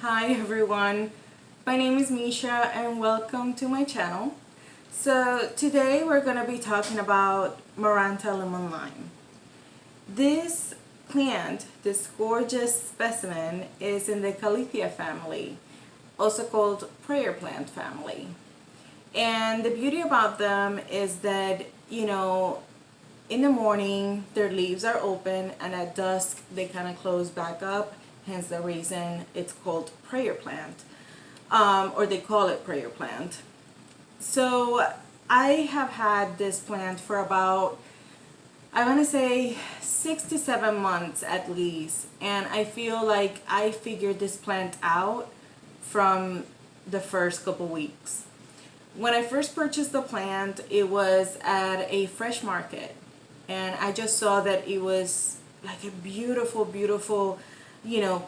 Hi everyone, my name is Misha and welcome to my channel. So today we're going to be talking about Maranta Lemon Lime. This plant, this gorgeous specimen, is in the Calathea family, also called prayer plant family. And the beauty about them is that, in the morning their leaves are open and at dusk they kind of close back up, hence the reason it's called prayer plant, or they call it prayer plant. So I have had this plant for about, I want to say 6 to 7 months at least, and I feel like I figured this plant out from the first couple weeks. When I first purchased the plant, it was at a fresh market, and I just saw that it was like a beautiful,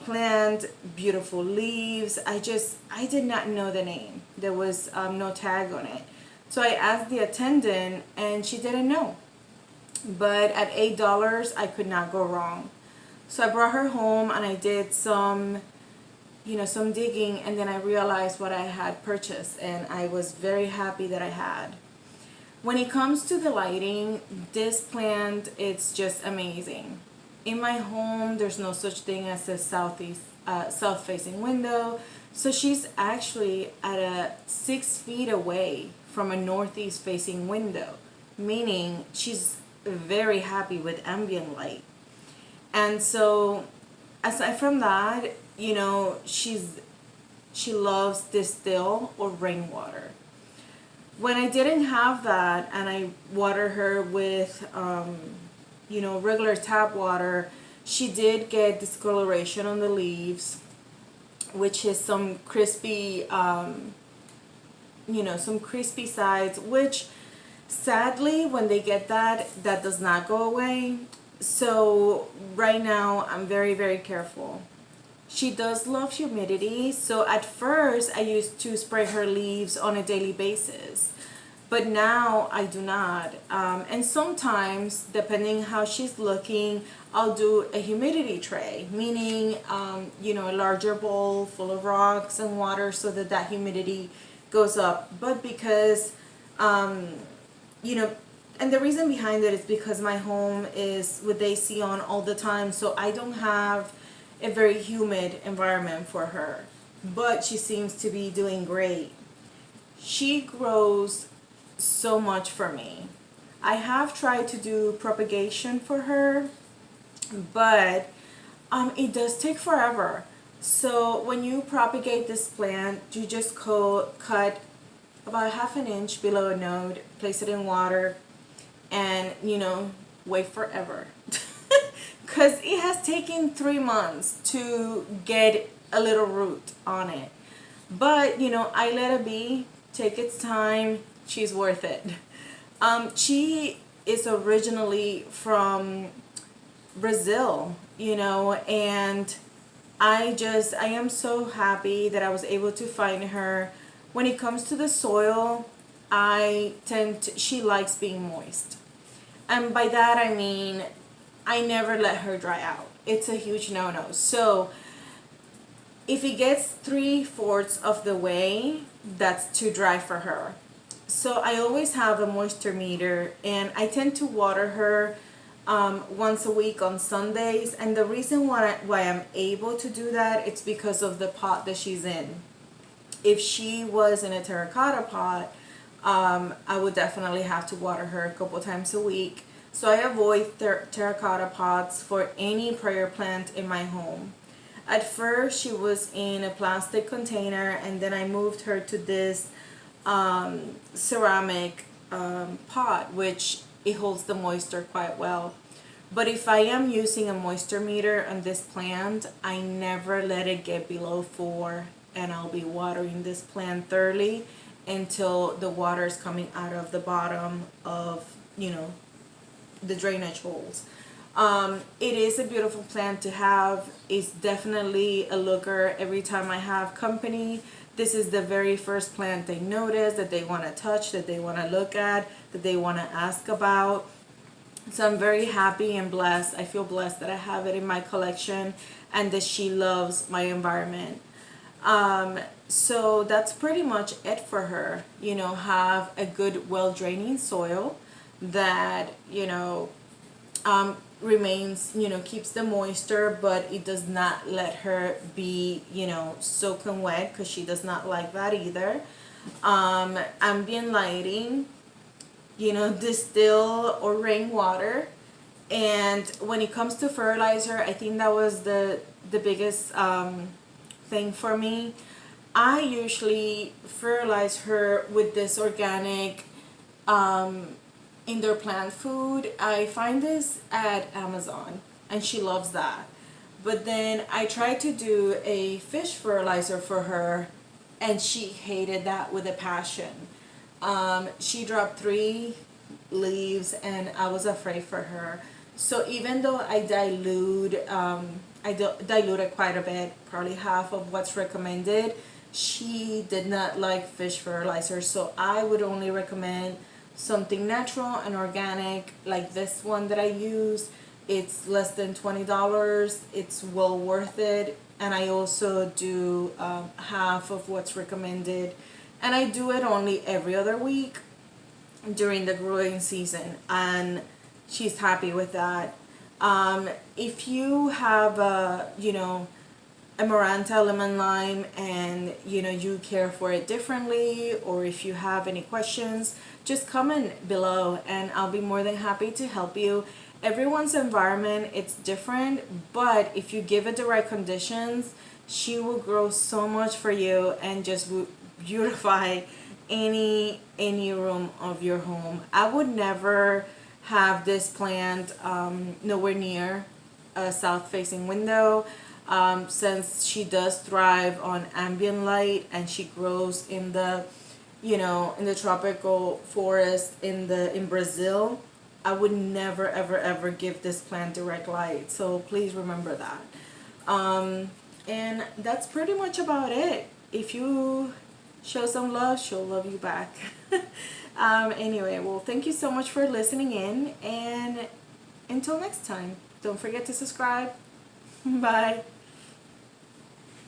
plant, beautiful leaves. I did not know the name. There was no tag on it. So I asked the attendant, and she didn't know. But at $8, I could not go wrong. So I brought her home, and I did some digging, and then I realized what I had purchased, and I was very happy that I had. When it comes to the lighting, this plant, it's just amazing. In my home, there's no such thing as a south-facing window, so she's actually at a 6 feet away from a northeast-facing window, meaning she's very happy with ambient light. And so, aside from that, she loves distill or rainwater. When I didn't have that and I water her with regular tap water, she did get discoloration on the leaves, which is some crispy some crispy sides, which sadly when they get that does not go away. So right now I'm very careful. She does love humidity, so at first I used to spray her leaves on a daily basis, but now I do not. And sometimes, depending how she's looking, I'll do a humidity tray, meaning a larger bowl full of rocks and water so that humidity goes up. But because and the reason behind it is because my home is with AC on all the time, so I don't have a very humid environment for her, but she seems to be doing great. She grows so much for me. I have tried to do propagation for her, but it does take forever. So when you propagate this plant, you just cut about half an inch below a node, place it in water, and wait forever. Because it has taken 3 months to get a little root on it. But, I let it be, take its time, she's worth it. She is originally from Brazil, and I am so happy that I was able to find her. When it comes to the soil, she likes being moist. And by that I mean, I never let her dry out. It's a huge no-no. So if it gets 3/4 of the way, that's too dry for her. So I always have a moisture meter, and I tend to water her once a week on Sundays. And the reason why I'm able to do that, it's because of the pot that she's in. If she was in a terracotta pot, I would definitely have to water her a couple times a week. So I avoid terracotta pots for any prayer plant in my home. At first she was in a plastic container, and then I moved her to this ceramic pot, which it holds the moisture quite well. But if I am using a moisture meter on this plant, I never let it get below 4, and I'll be watering this plant thoroughly until the water is coming out of the bottom of the drainage holes. It is a beautiful plant to have. It's definitely a looker every time I have company. This is the very first plant they notice, that they want to touch, that they want to look at, that they want to ask about. So I'm very happy and blessed. I feel blessed that I have it in my collection and that she loves my environment. So that's pretty much it for her. Have a good, well draining soil that, remains, keeps the moisture, but it does not let her be, soaking wet, because she does not like that either. Ambient lighting, distill or rainwater. And when it comes to fertilizer, I think that was the biggest thing for me. I usually fertilize her with this organic indoor plant food. I find this at Amazon, and she loves that. But then I tried to do a fish fertilizer for her, and she hated that with a passion. She dropped 3 leaves, and I was afraid for her. So even though diluted quite a bit, probably half of what's recommended, she did not like fish fertilizer. So I would only recommend something natural and organic, like this one that I use. It's less than $20. It's well worth it. And I also do half of what's recommended. And I do it only every other week during the growing season. And she's happy with that. If you have a Maranta Lemon Lime, and you care for it differently, or if you have any questions, just comment below and I'll be more than happy to help you. Everyone's environment, it's different, but if you give it the right conditions, she will grow so much for you and just beautify any room of your home. I would never have this plant nowhere near a south facing window, since she does thrive on ambient light, and she grows in the tropical forest in Brazil. I would never ever give this plant direct light, so please remember that. And that's pretty much about it. If you show some love, she'll love you back. Anyway, well, thank you so much for listening in, and until next time, don't forget to subscribe. Bye.